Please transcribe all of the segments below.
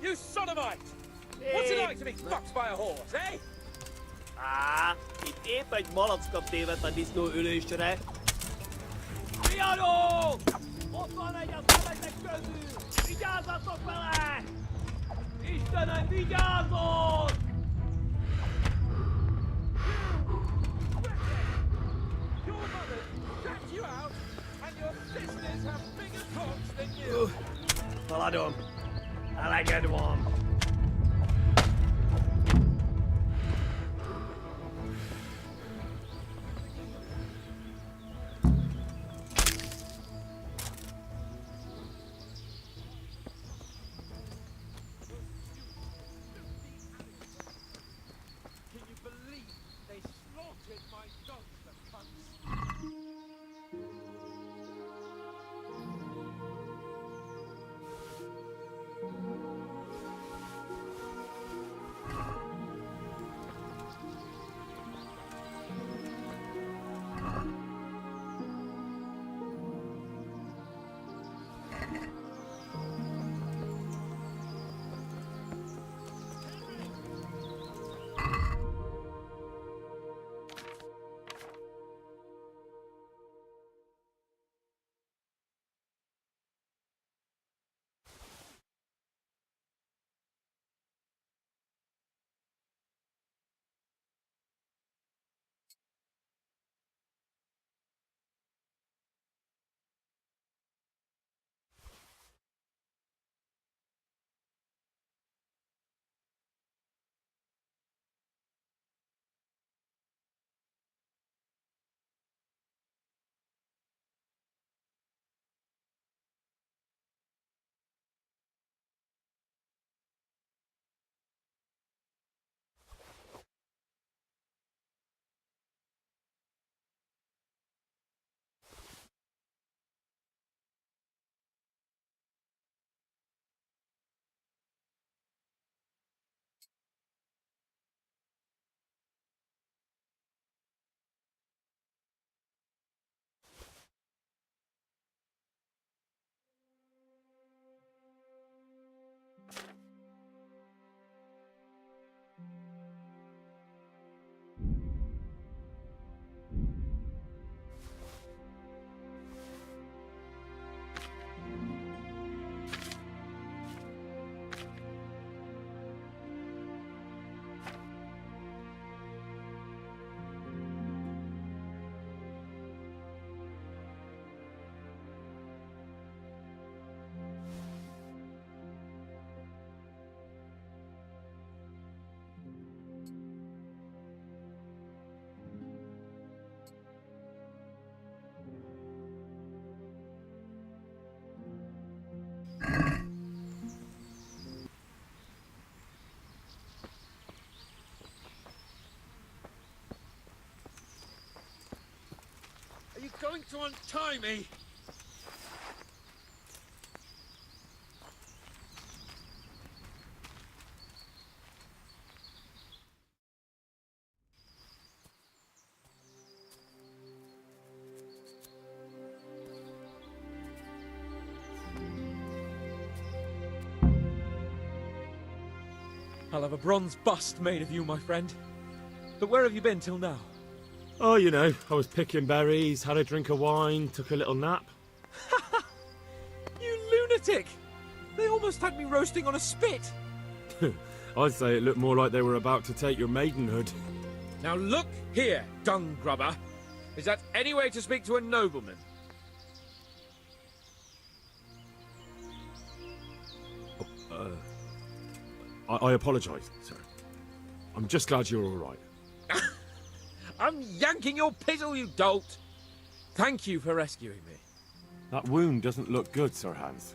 You sodomite! What's it like to be fucked by a horse, eh? Itt épp egy malackat tévedt a disznóülésre. Fiadó! Ott van egy a szemetek közül! Vigyázzatok vele! Istenem, vigyázzon! Your mother dragged you out, and your sisters have bigger cocks than you. Haladom. Eleged van. Can you believe they slaughtered my dogs, the cunts? Are you going to untie me? I'll have a bronze bust made of you, my friend. But where have you been till now? Oh, you know, I was picking berries, had a drink of wine, took a little nap. You lunatic! They almost had me roasting on a spit! I'd say it looked more like they were about to take your maidenhood. Now look here, dung grubber. Is that any way to speak to a nobleman? I apologise, sir. I'm just glad you're all right. I'm yanking your pizzle, you dolt! Thank you for rescuing me. That wound doesn't look good, Sir Hans.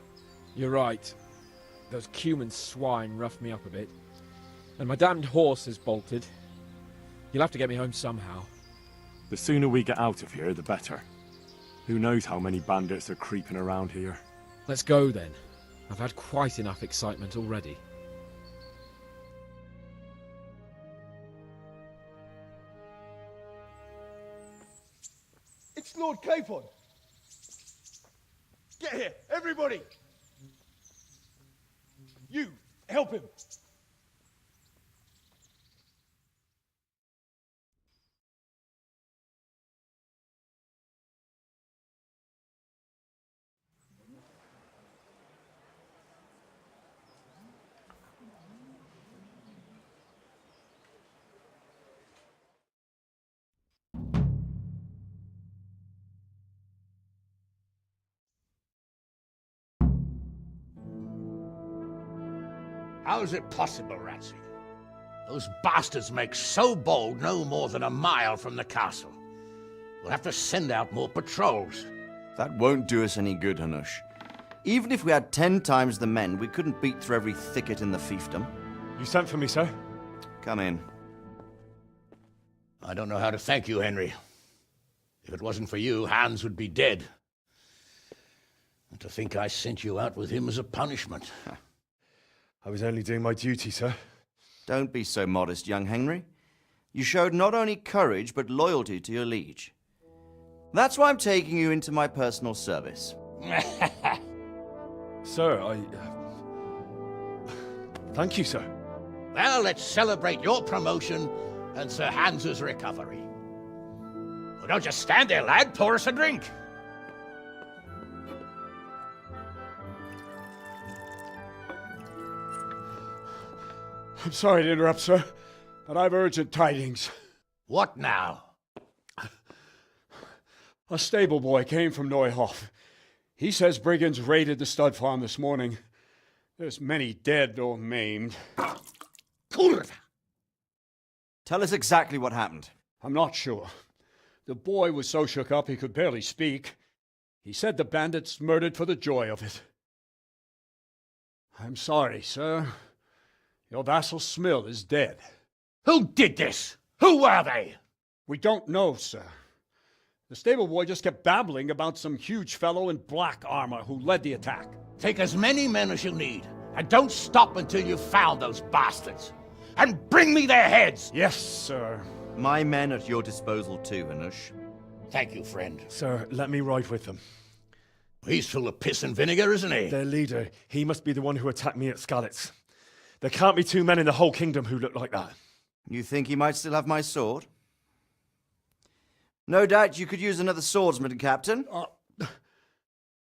You're right. Those cumin swine roughed me up a bit. And my damned horse is bolted. You'll have to get me home somehow. The sooner we get out of here, the better. Who knows how many bandits are creeping around here. Let's go then. I've had quite enough excitement already. It's Lord Capon! Get here, everybody! You, Help him! How is it possible, Ratsy? Those bastards make so bold no more than a mile from the castle. We'll have to send out more patrols. That won't do us any good, Hanush. Even if we had 10 times the men, we couldn't beat through every thicket in the fiefdom. You sent for me, sir? Come in. I don't know how to thank you, Henry. If it wasn't for you, Hans would be dead. And to think I sent you out with him as a punishment. I was only doing my duty, sir. Don't be so modest, young Henry. You showed not only courage, but loyalty to your liege. That's why I'm taking you into my personal service. Sir, Thank you, sir. Well, let's celebrate your promotion and Sir Hans's recovery. Well, don't just stand there, lad. Pour us a drink. I'm sorry to interrupt, sir, but I've urgent tidings. What now? A stable boy came from Neuhof. He says brigands raided the stud farm this morning. There's many dead or maimed. Kurva! Tell us exactly what happened. I'm not sure. The boy was so shook up he could barely speak. He said the bandits murdered for the joy of it. I'm sorry, sir. Your vassal Smill is dead. Who did this? Who were they? We don't know, sir. The stable boy just kept babbling about some huge fellow in black armor who led the attack. Take as many men as you need, and don't stop until you've found those bastards. And bring me their heads! Yes, sir. My men at your disposal too, Hanush. Thank you, friend. Sir, let me ride with them. He's full of piss and vinegar, isn't he? Their leader, he must be the one who attacked me at Skalitz. There can't be two men in the whole kingdom who look like that. You think he might still have my sword? No doubt you could use another swordsman, Captain.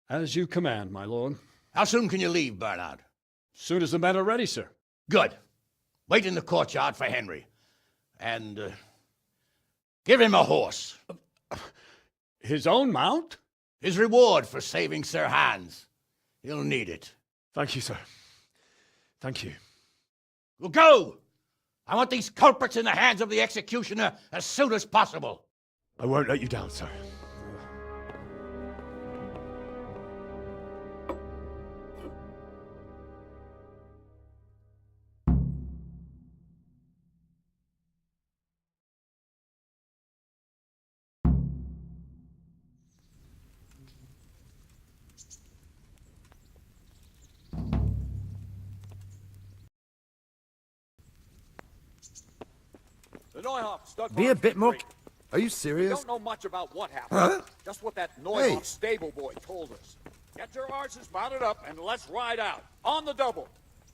As you command, my lord. How soon can you leave, Bernard? Soon as the men are ready, sir. Good. Wait in the courtyard for Henry. And, give him a horse. His own mount? His reward for saving Sir Hans. He'll need it. Thank you, sir. Thank you. Well, go! I want these culprits in the hands of the executioner as soon as possible. I won't let you down, sir. The Neuhoff stud Be a farm's bit more... great. Are you We serious? don't know much about what happened. Huh? Just what that Neuhoff Hey. stable boy told us. Get your horses mounted up and let's ride out. On the double.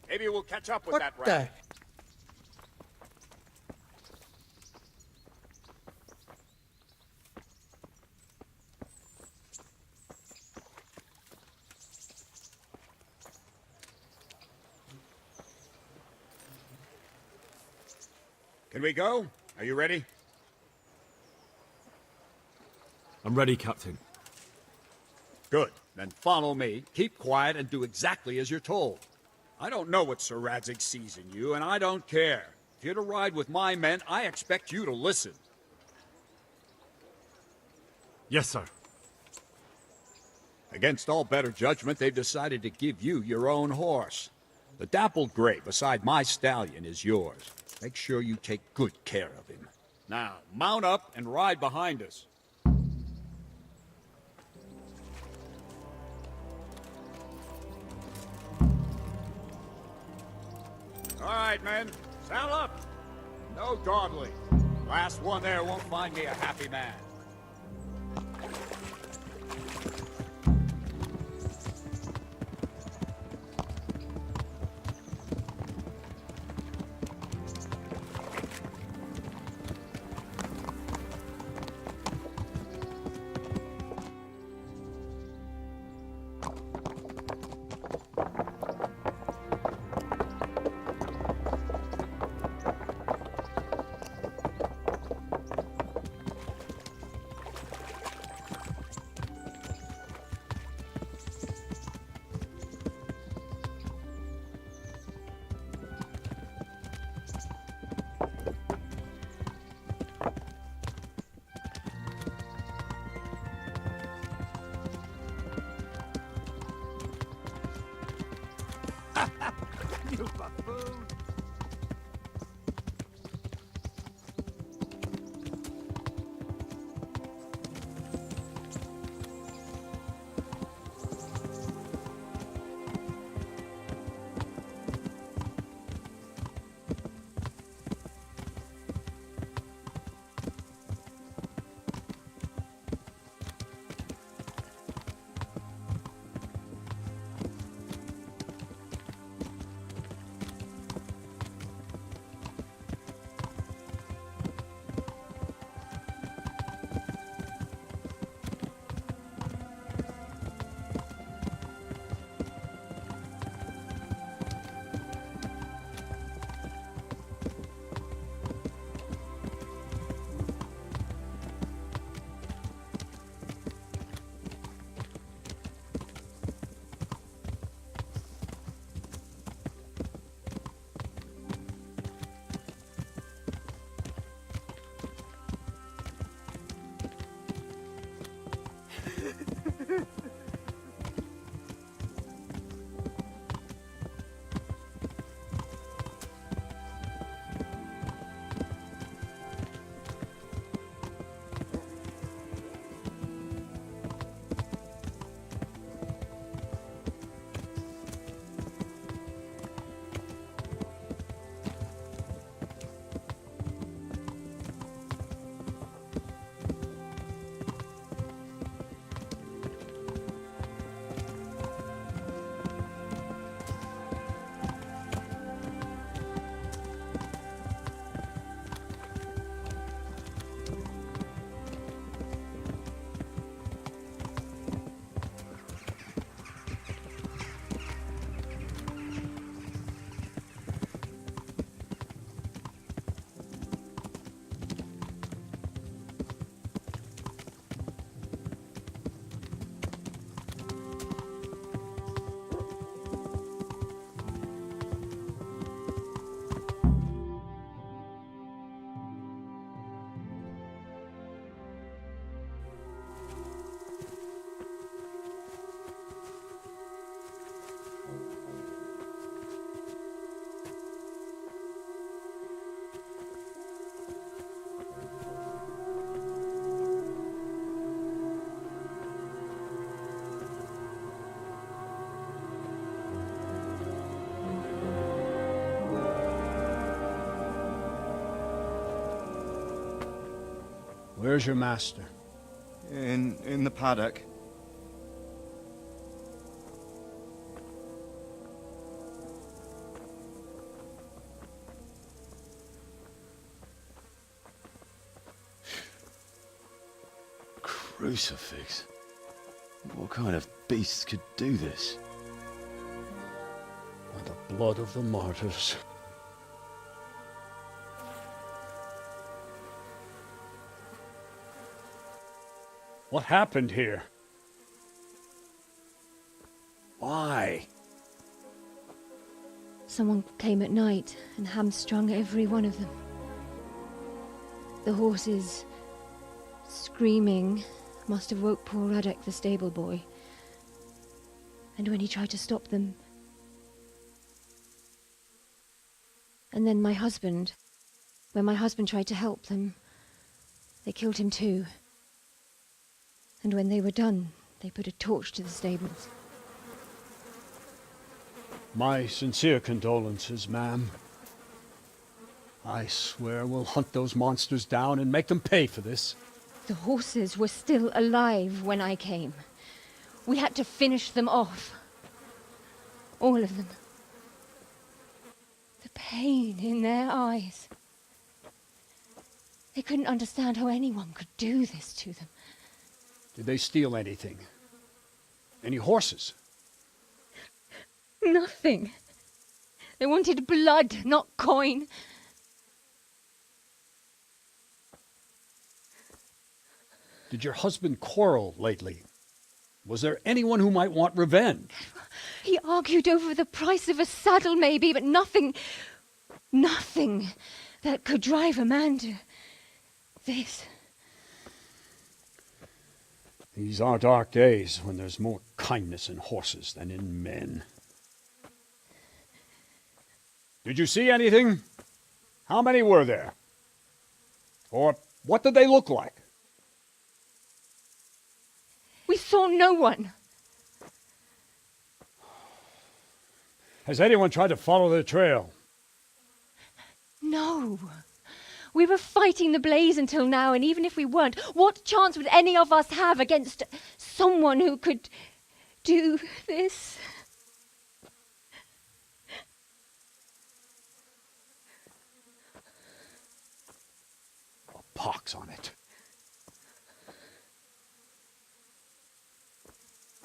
Maybe we'll catch up with that rat. Can we go? Are you ready? I'm ready, Captain. Good. Then follow me. Keep quiet and do exactly as you're told. I don't know what Sir Radzig sees in you, and I don't care. If you're to ride with my men, I expect you to listen. Yes, sir. Against all better judgment, they've decided to give you your own horse. The dappled gray beside my stallion is yours. Make sure you take good care of him. Now, mount up and ride behind us. All right, men. Saddle up. No dawdling. Last one there won't find me a happy man. Where's your master? In the paddock. Crucifix? What kind of beasts could do this? By the blood of the martyrs. What happened here? Why? Someone came at night and hamstrung every one of them. The horses, screaming, must have woke poor Radek, the stable boy. And when he tried to stop them... And then my husband, when my husband tried to help them, they killed him too. And when they were done, they put a torch to the stables. My sincere condolences, ma'am. I swear we'll hunt those monsters down and make them pay for this. The horses were still alive when I came. We had to finish them off. All of them. The pain in their eyes. They couldn't understand how anyone could do this to them. Did they steal anything? Any horses? Nothing. They wanted blood, not coin. Did your husband quarrel lately? Was there anyone who might want revenge? He argued over the price of a saddle, maybe, but nothing that could drive a man to this. These are dark days when there's more kindness in horses than in men. Did you see anything? How many were there? Or what did they look like? We saw no one. Has anyone tried to follow the trail? No. We were fighting the blaze until now, and even if we weren't, what chance would any of us have against someone who could do this? A pox on it.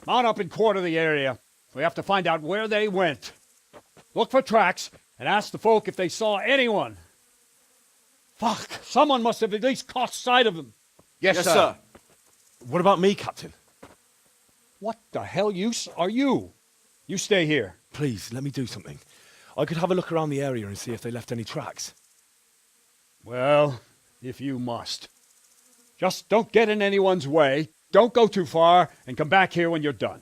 Mount up and quarter the area. We have to find out where they went. Look for tracks and ask the folk if they saw anyone. Fuck! Someone must have at least caught sight of them. Yes, sir. What about me, Captain? What the hell use are you? You stay here. Please, let me do something. I could have a look around the area and see if they left any tracks. Well, if you must. Just don't get in anyone's way, don't go too far, and come back here when you're done.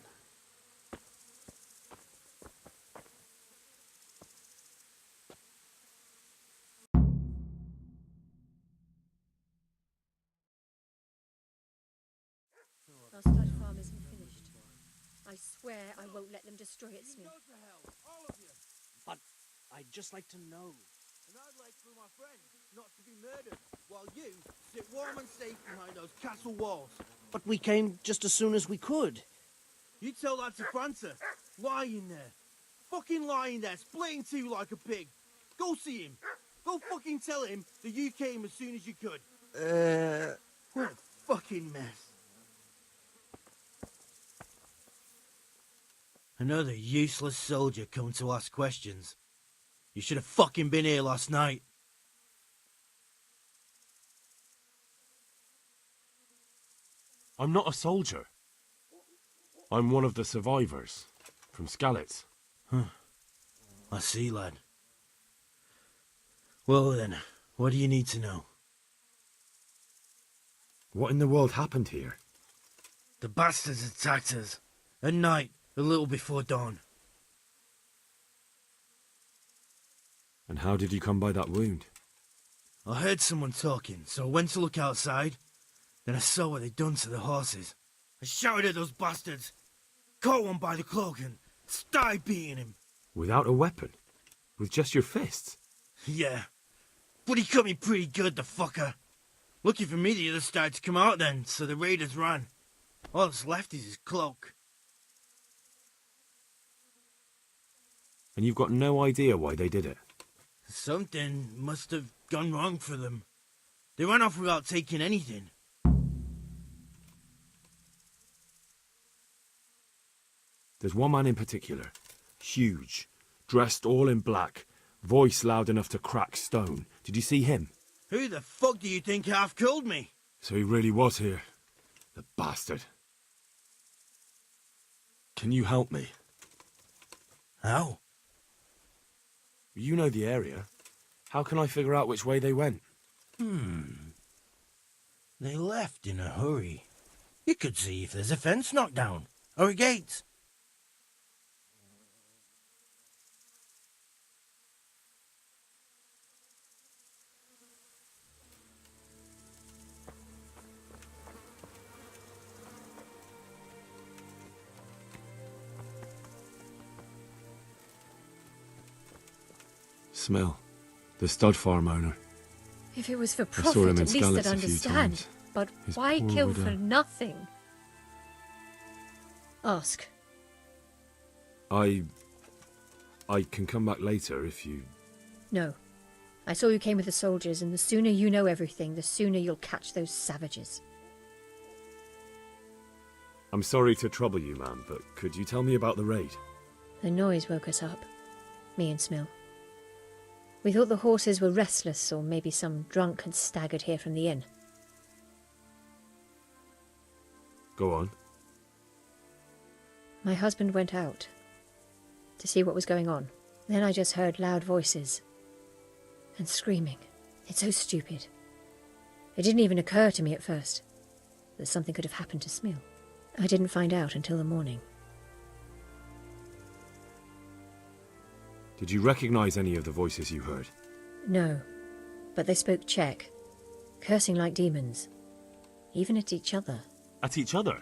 Our stud farm isn't finished. I swear I won't let them destroy it, Smith. But I'd just like to know. And I'd like for my friend not to be murdered, while you sit warm and safe behind those castle walls. But we came just as soon as we could. You tell that to Francis. Lying there. Fucking lying there, splitting two like a pig. Go see him. Go fucking tell him that you came as soon as you could. What a fucking mess. Another useless soldier come to ask questions. You should have fucking been here last night. I'm not a soldier. I'm one of the survivors from Skalitz. Huh. I see, lad. Well then, what do you need to know? What in the world happened here? The bastards attacked us. At night, a little before dawn. And how did you come by that wound? I heard someone talking, so I went to look outside. Then I saw what they'd done to the horses. I shouted at those bastards, caught one by the cloak and started beating him. Without a weapon? With just your fists? Yeah, but he cut me pretty good, the fucker. Lucky for me the others started to come out then, so the raiders ran. All that's left is his cloak. And you've got no idea why they did it? Something must have gone wrong for them. They ran off without taking anything. There's one man in particular. Huge. Dressed all in black. Voice loud enough to crack stone. Did you see him? Who the fuck do you think half killed me? So he really was here. The bastard. Can you help me? How? You know the area. How can I figure out which way they went? They left in a hurry. You could see if there's a fence knocked down. Or a gate. Smell. The stud farm owner. If it was for I saw him profit, in at least Skalitz I'd a few understand. times. But His why poor kill widow. for nothing? Ask. I can come back later if you... No. I saw you came with the soldiers, and the sooner you know everything, the sooner you'll catch those savages. I'm sorry to trouble you, ma'am, but could you tell me about the raid? The noise woke us up. Me and Smill. We thought the horses were restless, or maybe some drunk had staggered here from the inn. Go on. My husband went out to see what was going on. Then I just heard loud voices and screaming. It's so stupid. It didn't even occur to me at first that something could have happened to Smill. I didn't find out until the morning. Did you recognize any of the voices you heard? No, but they spoke Czech, cursing like demons, even at each other. At each other?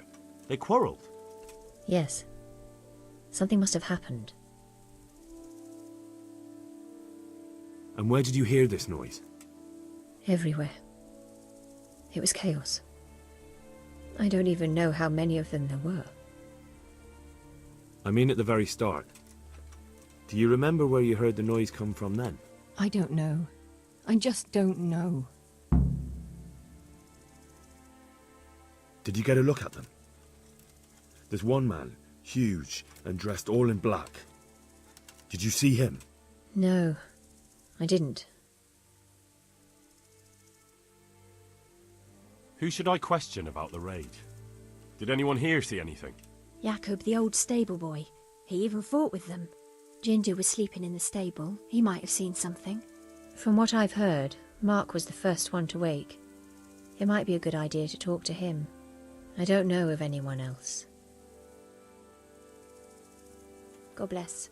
They quarreled? Yes. Something must have happened. And where did you hear this noise? Everywhere. It was chaos. I don't even know how many of them there were. I mean at the very start. Do you remember where you heard the noise come from then? I don't know. I just don't know. Did you get a look at them? There's one man, huge and dressed all in black. Did you see him? No, I didn't. Who should I question about the raid? Did anyone here see anything? Jacob, the old stable boy. He even fought with them. Ginger was sleeping in the stable. He might have seen something. From what I've heard, Mark was the first one to wake. It might be a good idea to talk to him. I don't know of anyone else. God bless.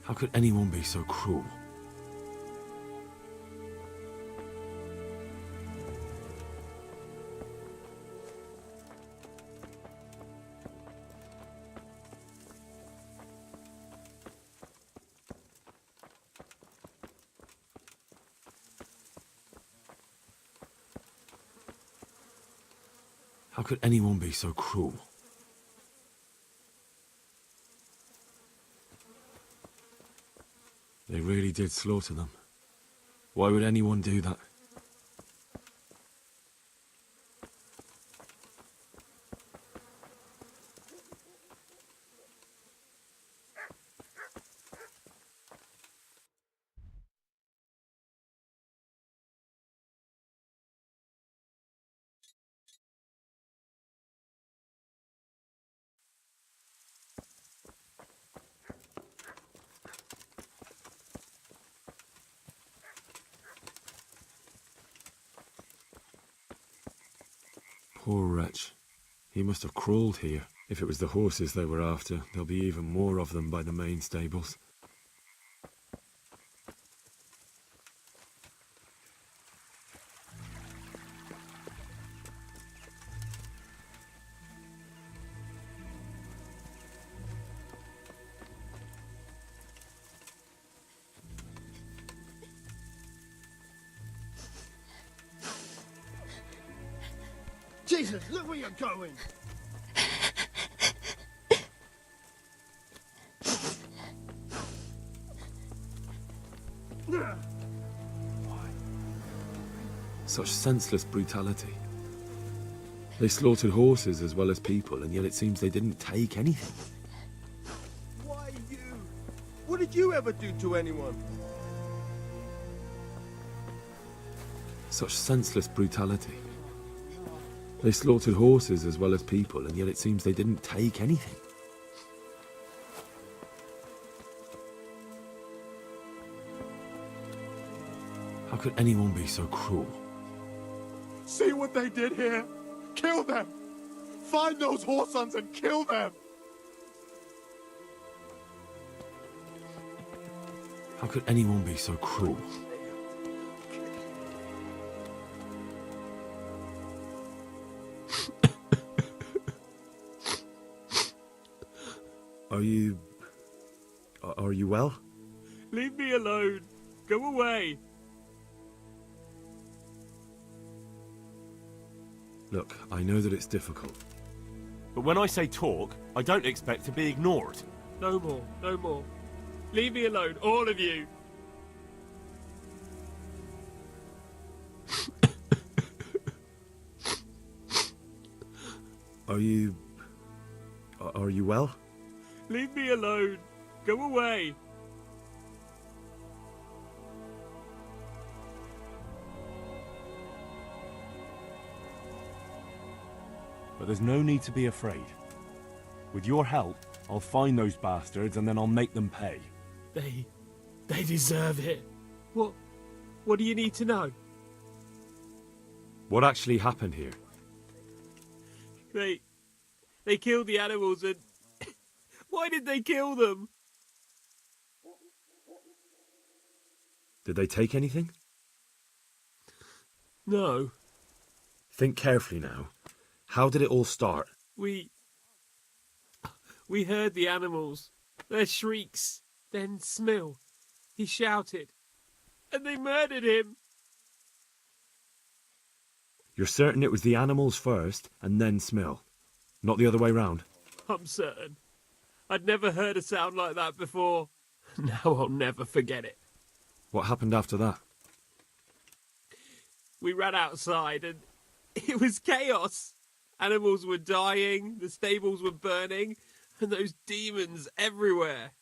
How could anyone be so cruel? How could anyone be so cruel? They really did slaughter them. Why would anyone do that? Poor wretch. He must have crawled here. If it was the horses they were after, there'll be even more of them by the main stables. Jesus, look where you're going! Such senseless brutality. They slaughtered horses as well as people, and yet it seems they didn't take anything. Why you? What did you ever do to anyone? Such senseless brutality. They slaughtered horses as well as people, and yet it seems they didn't take anything. How could anyone be so cruel? See what they did here? Kill them! Find those whoresons and kill them! How could anyone be so cruel? Are you well? Leave me alone. Go away. Look, I know that it's difficult. But when I say talk, I don't expect to be ignored. No more, no more. Leave me alone, all of you. Are you well? Leave me alone. Go away. But there's no need to be afraid. With your help, I'll find those bastards and then I'll make them pay. They deserve it. What do you need to know? What actually happened here? They killed the animals and... Why did they kill them? Did they take anything? No. Think carefully now. How did it all start? We heard the animals, their shrieks, then Smill. He shouted, and they murdered him. You're certain it was the animals first, and then Smill? Not the other way round? I'm certain. I'd never heard a sound like that before. Now I'll never forget it. What happened after that? We ran outside and it was chaos. Animals were dying, the stables were burning, and those demons everywhere.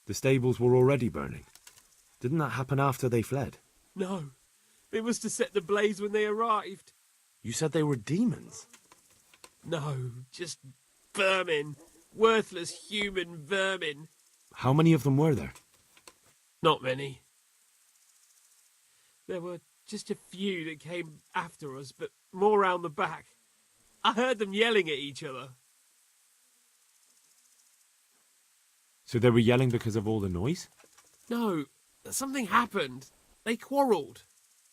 The stables were already burning. Didn't that happen after they fled? No, they must have set the blaze when they arrived. You said they were demons? No, just vermin. Worthless human vermin. How many of them were there? Not many. There were just a few that came after us, but more round the back. I heard them yelling at each other. So they were yelling because of all the noise? No, something happened. They quarrelled.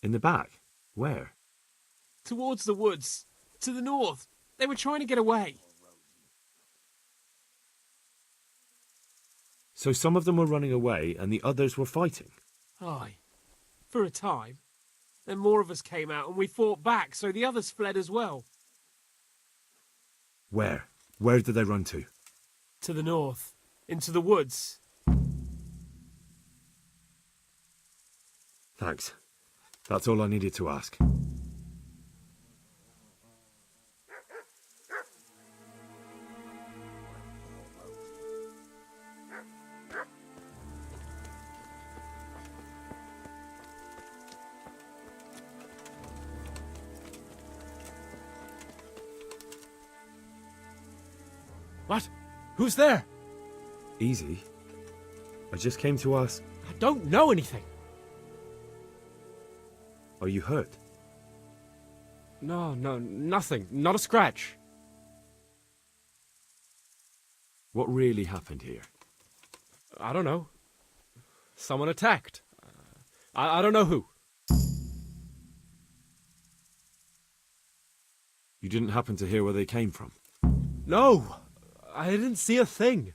In the back? Where? Towards the woods. To the north. They were trying to get away. So some of them were running away and the others were fighting? Aye. For a time. Then more of us came out and we fought back, so the others fled as well. Where? Where did they run to? To the north, into the woods. Thanks. That's all I needed to ask. What? Who's there? Easy. I just came to ask... I don't know anything. Are you hurt? No, nothing. Not a scratch. What really happened here? I don't know. Someone attacked. I don't know who. You didn't happen to hear where they came from? No, I didn't see a thing.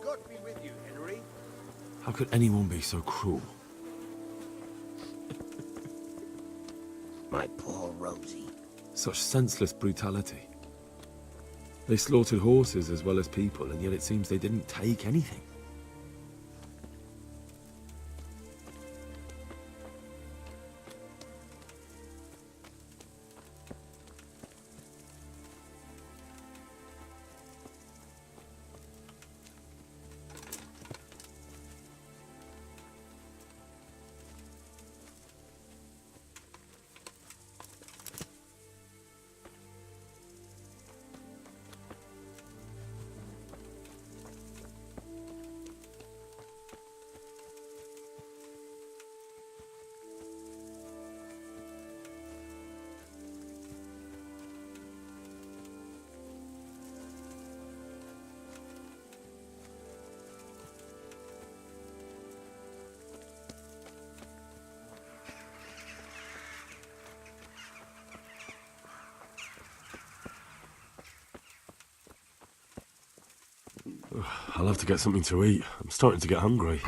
God be with you, Henry. How could anyone be so cruel? My poor Rosie. Such senseless brutality. They slaughtered horses as well as people, and yet it seems they didn't take anything. I'll have to get something to eat. I'm starting to get hungry.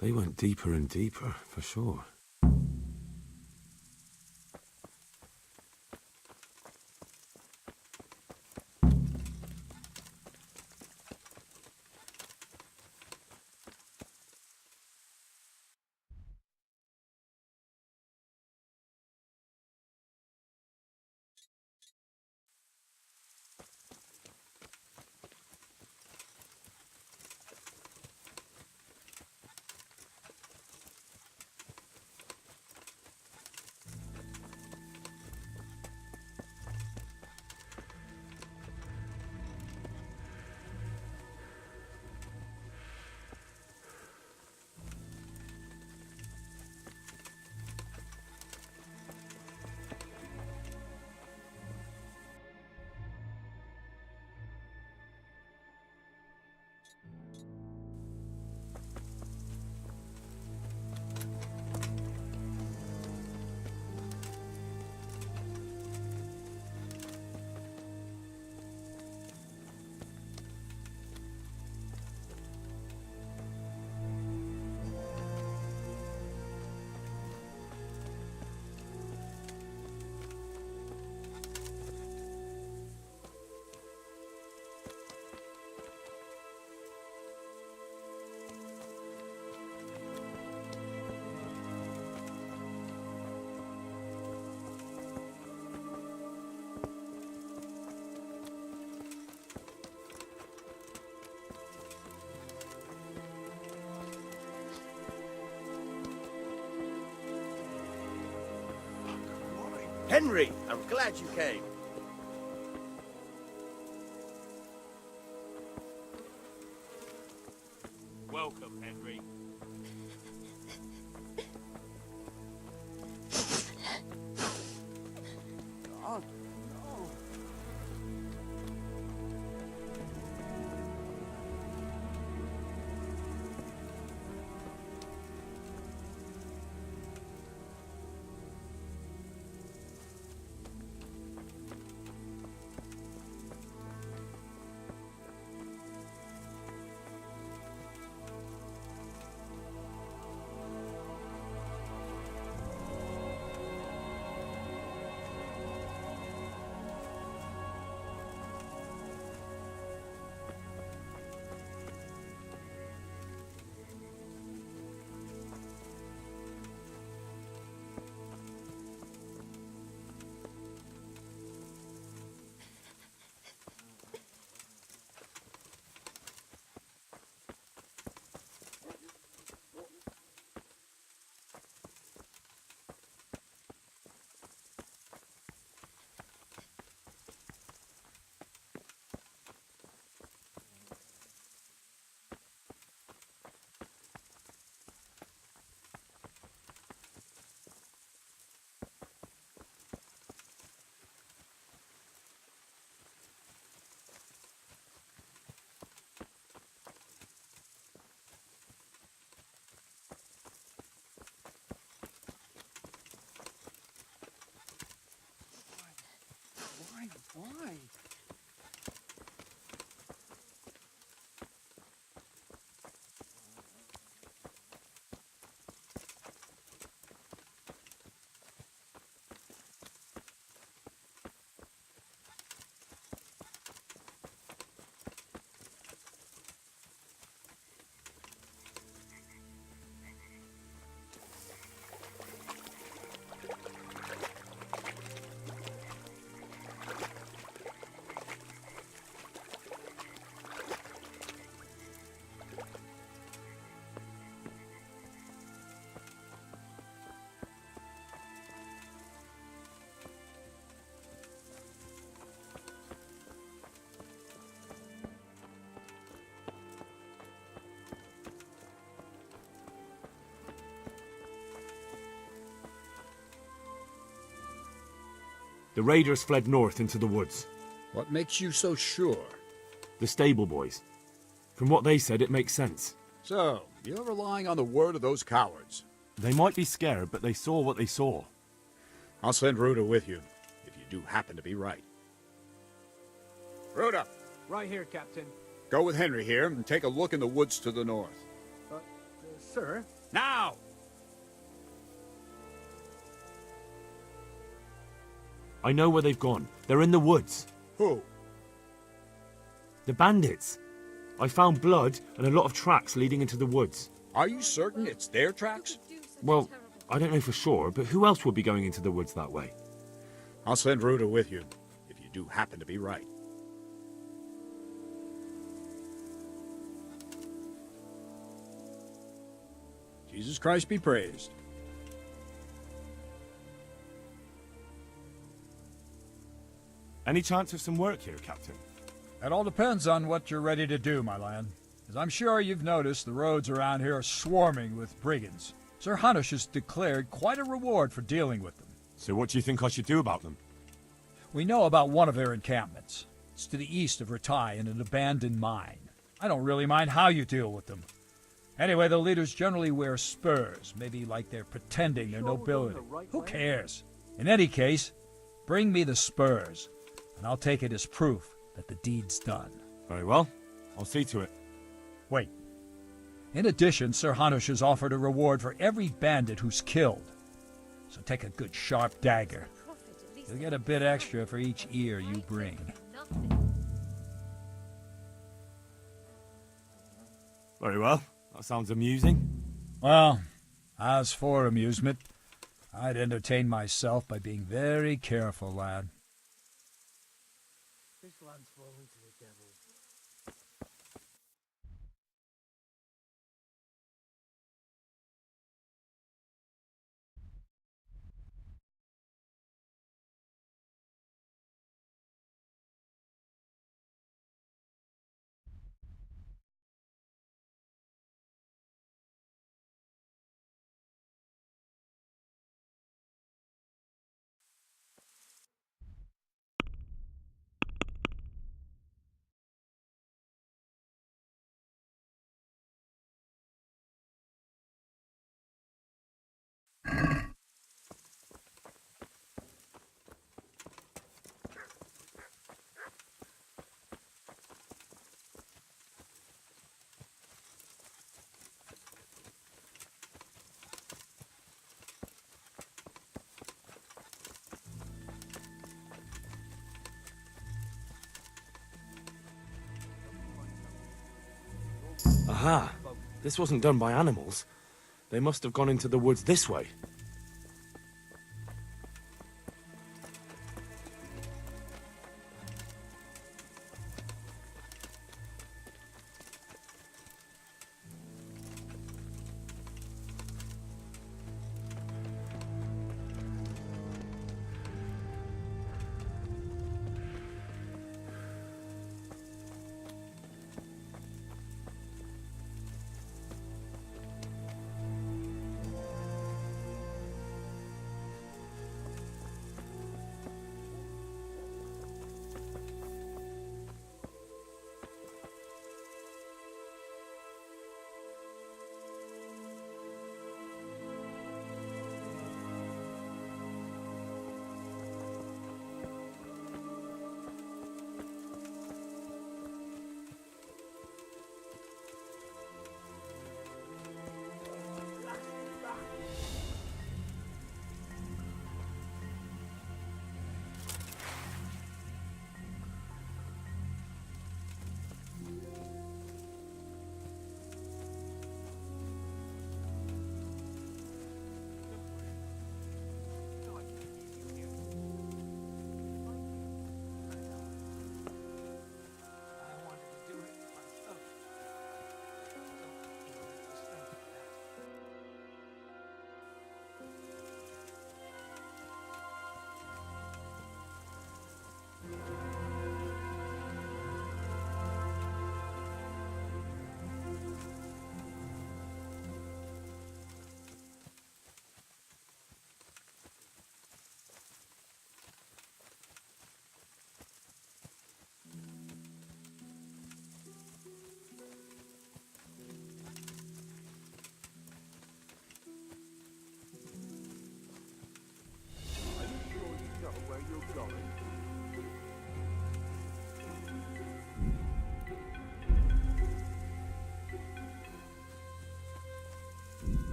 They went deeper and deeper, for sure. Henry, I'm glad you came. Welcome, Henry. God, no. Why? The raiders fled north into the woods. What makes you so sure? The stable boys. From what they said, it makes sense. So, you're relying on the word of those cowards. They might be scared, but they saw what they saw. I'll send Ruda with you, if you do happen to be right. Ruda! Right here, Captain. Go with Henry here and take a look in the woods to the north. There's Sir? Now! I know where they've gone. They're in the woods. Who? The bandits. I found blood and a lot of tracks leading into the woods. Are you certain it's their tracks? Well, I don't know for sure, but who else would be going into the woods that way? I'll send Ruta with you, if you do happen to be right. Jesus Christ be praised. Any chance of some work here, Captain? That all depends on what you're ready to do, my lad. As I'm sure you've noticed, the roads around here are swarming with brigands. Sir Hanush has declared quite a reward for dealing with them. So what do you think I should do about them? We know about one of their encampments. It's to the east of Ratai in an abandoned mine. I don't really mind how you deal with them. Anyway, the leaders generally wear spurs, maybe like they're pretending they're nobility. Who cares? In any case, bring me the spurs, and I'll take it as proof that the deed's done. Very well. I'll see to it. Wait. In addition, Sir Hanush has offered a reward for every bandit who's killed. So take a good sharp dagger. You'll get a bit extra for each ear you bring. Very well. That sounds amusing. Well, as for amusement, I'd entertain myself by being very careful, lad. This land's fallen to the devil. Aha! This wasn't done by animals. They must have gone into the woods this way.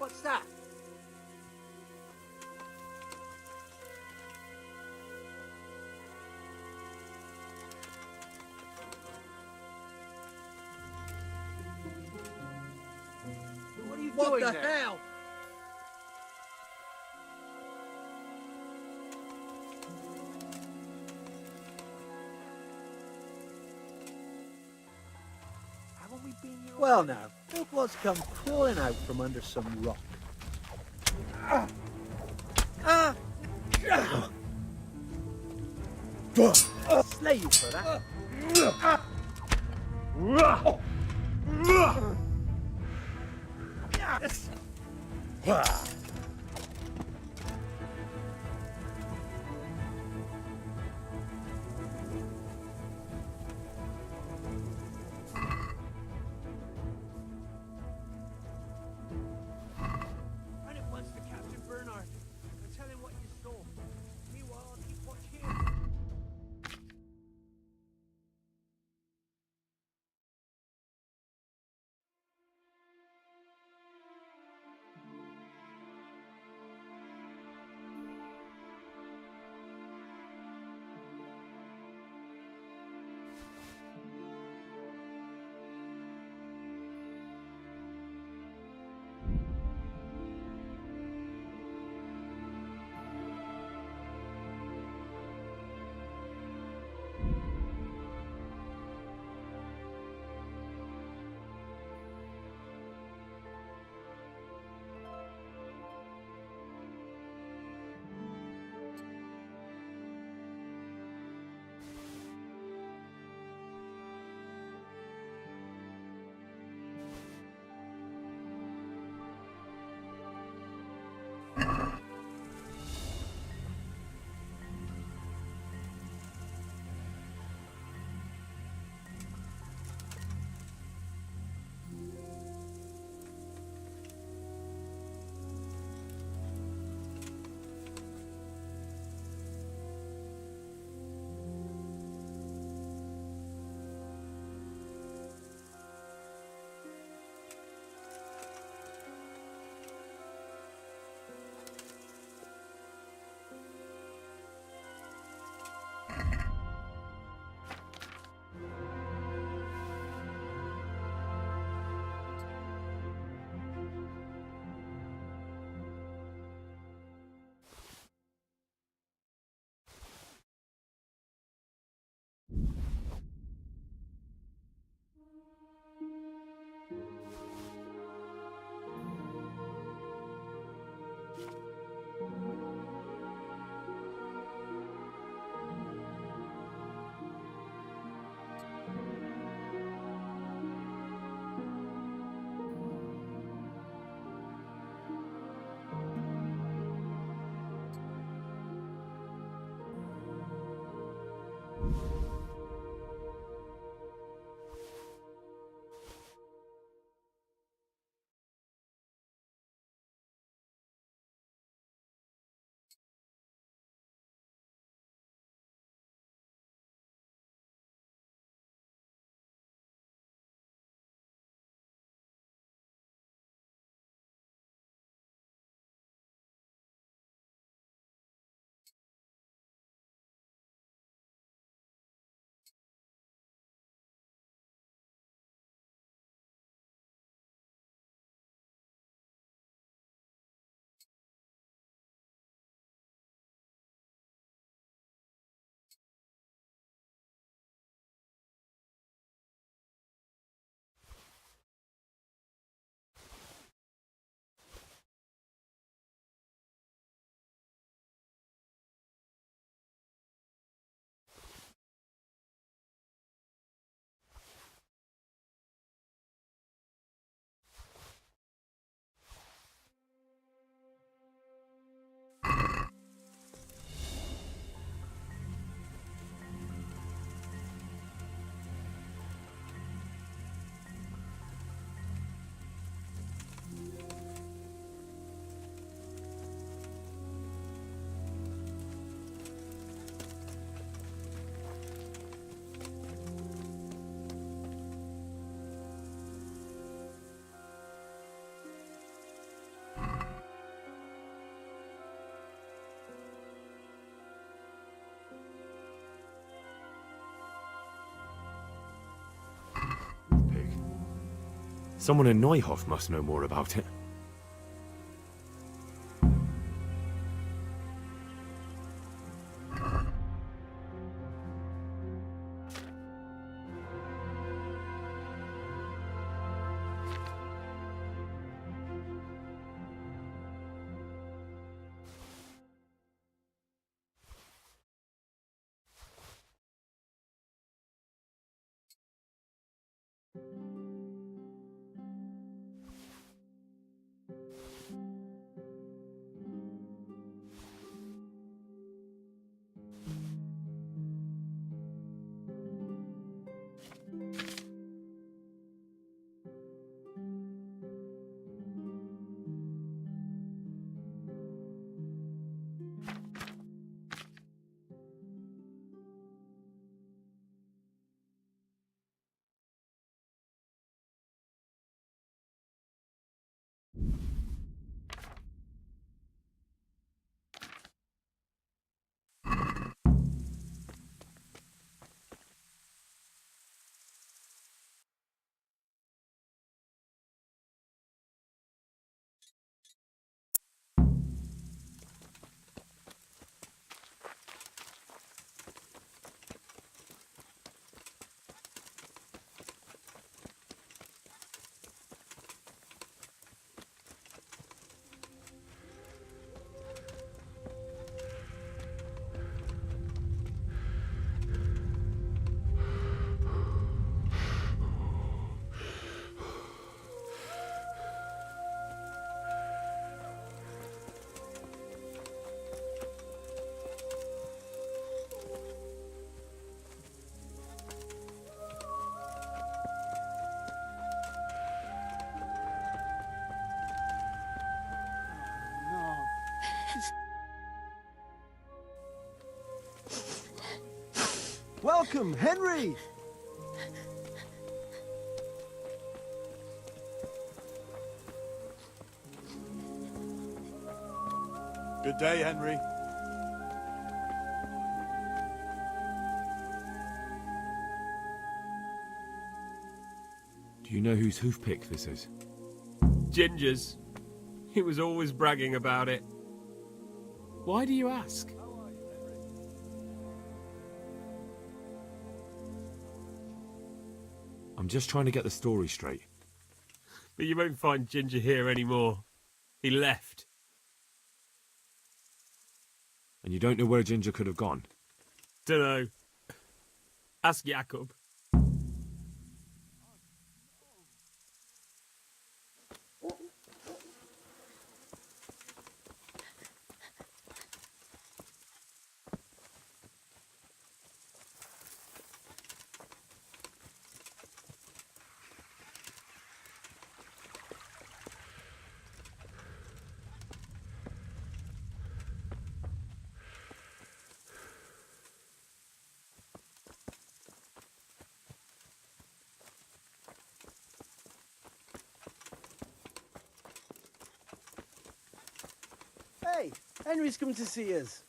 What's that? What are you doing there? What the hell? Haven't we been here? Well now, look what's come crawling out from under some rock. Slay you for that. Run at once to Captain Bernard and tell him what you saw. Meanwhile, I'll keep watch here. Someone in Neuhof must know more about it. Welcome, Henry! Good day, Henry. Do you know whose hoofpick this is? Ginger's. He was always bragging about it. Why do you ask? I'm just trying to get the story straight. But you won't find Ginger here anymore. He left. And you don't know where Ginger could have gone? Dunno. Ask Jakob. Hey, Henry's come to see us.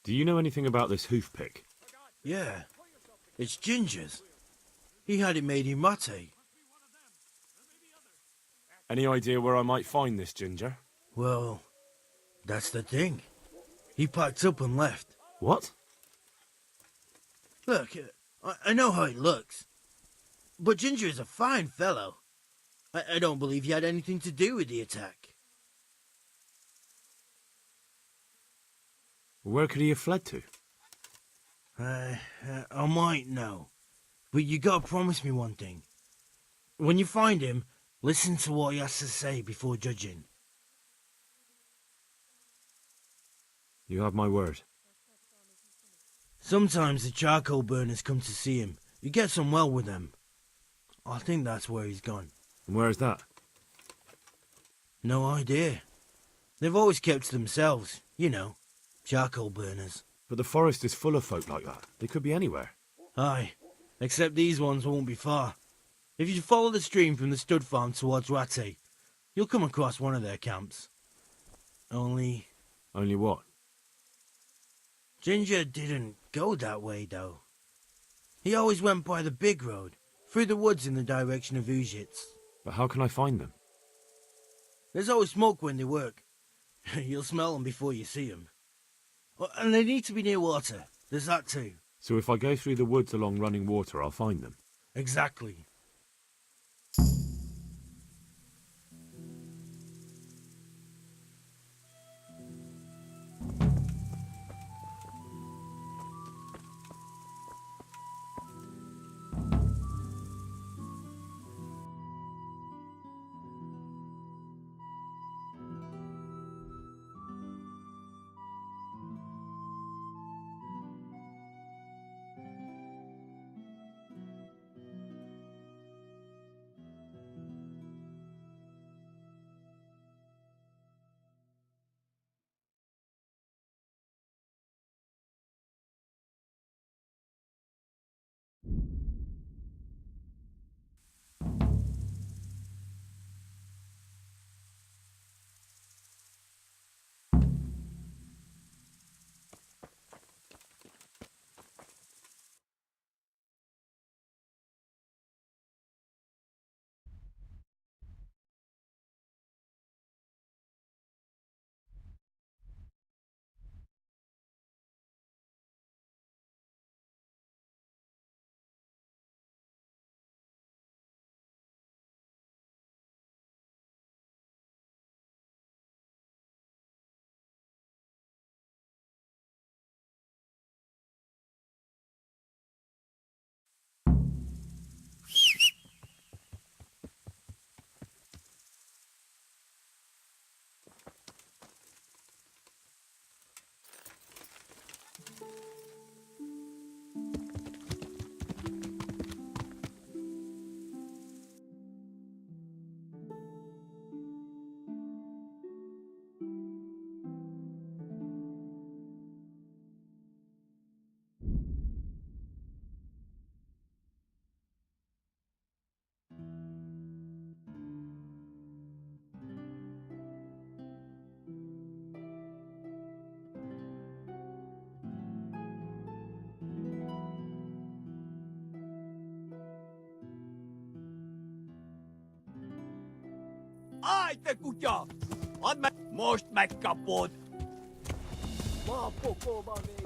Do you know anything about this hoofpick? Yeah, it's Ginger's. He had it made in mate. Any idea where I might find this Ginger? Well, that's the thing. He packed up and left. What? Look, I know how it looks. But Ginger is a fine fellow. I don't believe he had anything to do with the attack. Where could he have fled to? I might know. But you gotta promise me one thing. When you find him, listen to what he has to say before judging. You have my word. Sometimes the charcoal burners come to see him. He gets on well with them. I think that's where he's gone. And where is that? No idea. They've always kept to themselves, you know, charcoal burners. But the forest is full of folk like that. They could be anywhere. Aye, except these ones won't be far. If you follow the stream from the stud farm towards Rattay, you'll come across one of their camps. Only what? Ginger didn't go that way, though. He always went by the big road, through the woods in the direction of Uzhitz. But how can I find them? There's always smoke when they work. You'll smell them before you see them. And they need to be near water. There's that too. So if I go through the woods along running water, I'll find them? Exactly. Ai te kuja! On me most megkapod! Ma pokóba vég!